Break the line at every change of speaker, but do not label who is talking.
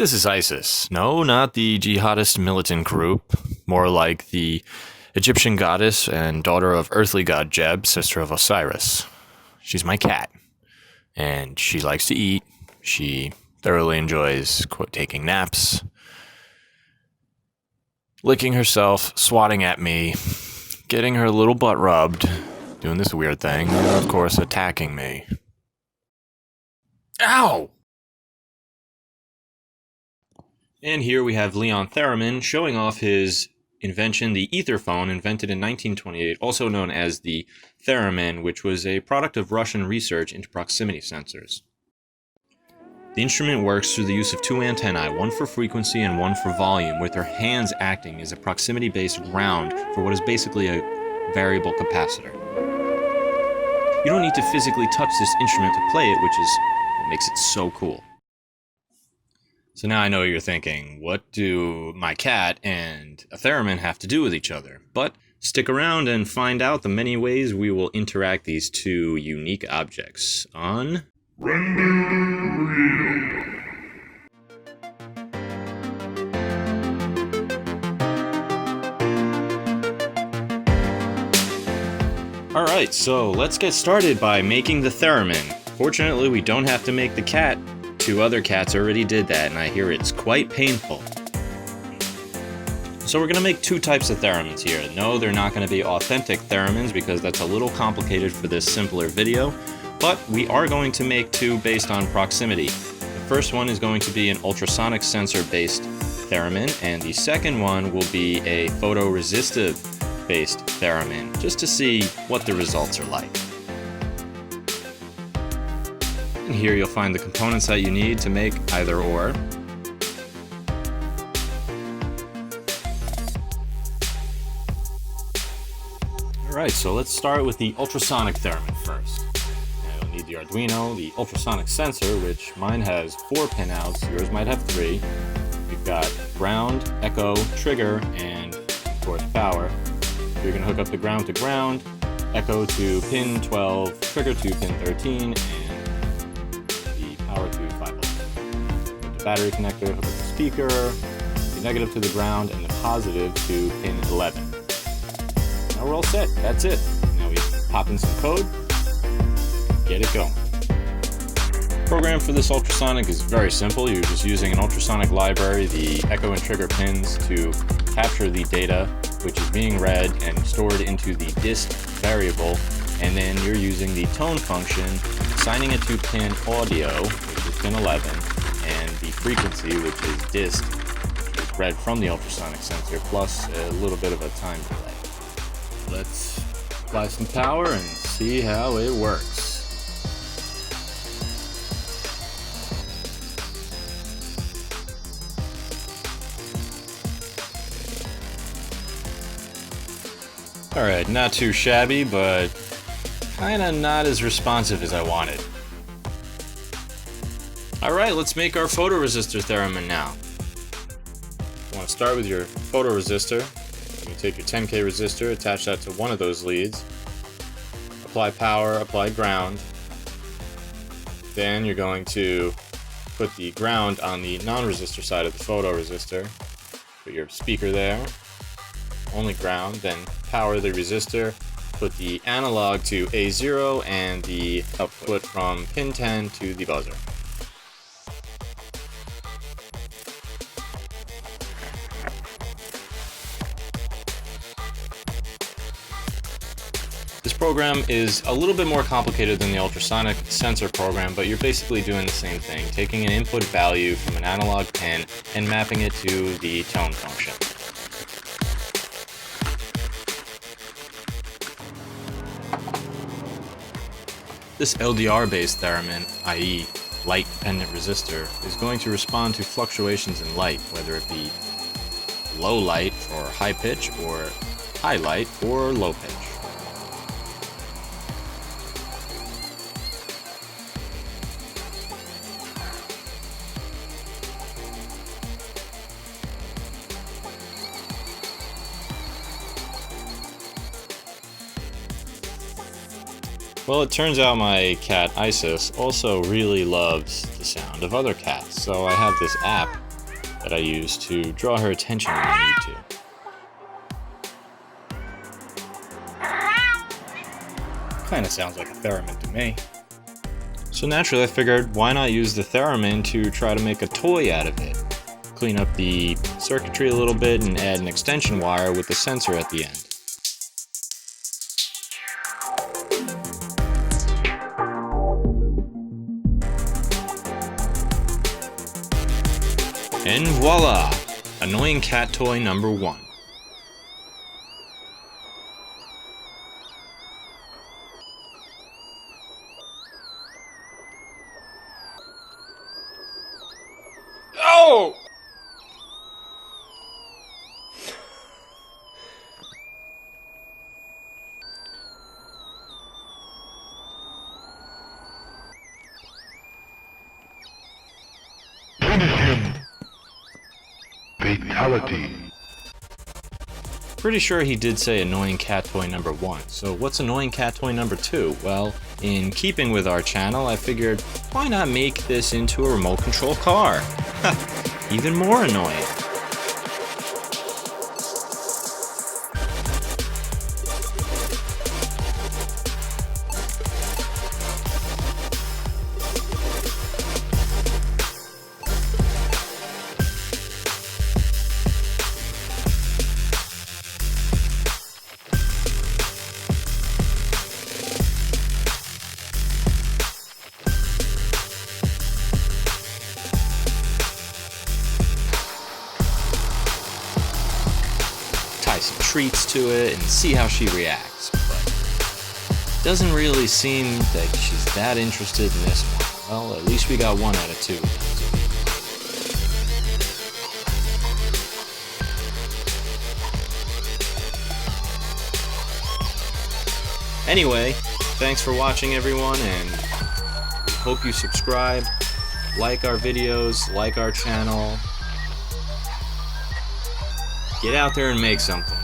This is ISIS. No, not the jihadist militant group. More like the Egyptian goddess and daughter of earthly god Jeb, sister of Osiris. She's my cat. And she likes to eat. She thoroughly enjoys, quote, taking naps, licking herself, swatting at me, getting her little butt rubbed, doing this weird thing, and of course attacking me. Ow! And here we have Leon Theremin showing off his invention, the ether phone, invented in 1928, also known as the Theremin, which was a product of Russian research into proximity sensors. The instrument works through the use of two antennae, one for frequency and one for volume, with their hands acting as a proximity-based ground for what is basically a variable capacitor. You don't need to physically touch this instrument to play it, which is what makes it so cool. So now I know you're thinking, what do my cat and a theremin have to do with each other? But stick around and find out the many ways we will interact these two unique objects on Render Real. Alright, so let's get started by making the theremin. Fortunately, we don't have to make the cat. Two other cats already did that, and I hear it's quite painful. So we're going to make two types of theremins here. No, they're not going to be authentic theremins because that's a little complicated for this simpler video, but we are going to make two based on proximity. The first one is going to be an ultrasonic sensor-based theremin, and the second one will be a photoresistive-based theremin, just to see what the results are like. And here you'll find the components that you need to make either or. Alright, so let's start with the ultrasonic theremin first. Now you'll need the Arduino, the ultrasonic sensor, which mine has 4 pinouts, yours might have 3. We've got ground, echo, trigger, and of course power. You're going to hook up the ground to ground, echo to pin 12, trigger to pin 13, and power to 5 volts. With the battery connector, hook up the speaker, the negative to the ground, and the positive to pin 11. Now we're all set. That's it. Now we pop in some code, get it going. The program for this ultrasonic is very simple. You're just using an ultrasonic library, the echo and trigger pins, to capture the data, which is being read and stored into the disk variable, and then you're using the tone function, assigning it to pin audio, which is pin 11, and the frequency, which is dist, which is read from the ultrasonic sensor, plus a little bit of a time delay. Let's apply some power and see how it works. Alright, not too shabby, but kinda not as responsive as I wanted. Alright, let's make our photoresistor theremin now. You want to start with your photoresistor. You take your 10K resistor, attach that to one of those leads. Apply power, apply ground. Then you're going to put the ground on the non-resistor side of the photoresistor. Put your speaker there. Only ground, then power the resistor. Put the analog to A0 and the output from pin 10 to the buzzer. This program is a little bit more complicated than the ultrasonic sensor program, but you're basically doing the same thing, taking an input value from an analog pin and mapping it to the tone function. This LDR-based theremin, i.e. light-dependent resistor, is going to respond to fluctuations in light, whether it be low light for high pitch or high light for low pitch. Well, it turns out my cat Isis also really loves the sound of other cats, so I have this app that I use to draw her attention when I need to.
Kinda sounds like a theremin to me.
So naturally I figured, why not use the theremin to try to make a toy out of it? Clean up the circuitry a little bit and add an extension wire with the sensor at the end. And voila! Annoying cat toy number 1. Oh!
Finish him! Fatality.
Pretty sure he did say annoying cat toy number 1, so what's annoying cat toy number 2? Well, in keeping with our channel, I figured, why not make this into a remote control car? Even more annoying. Tie some treats to it and see how she reacts, but doesn't really seem that she's that interested in this one. Well, at least we got 1 out of 2. Anyway, thanks for watching everyone, and hope you subscribe, like our videos, like our channel. Get out there and make something.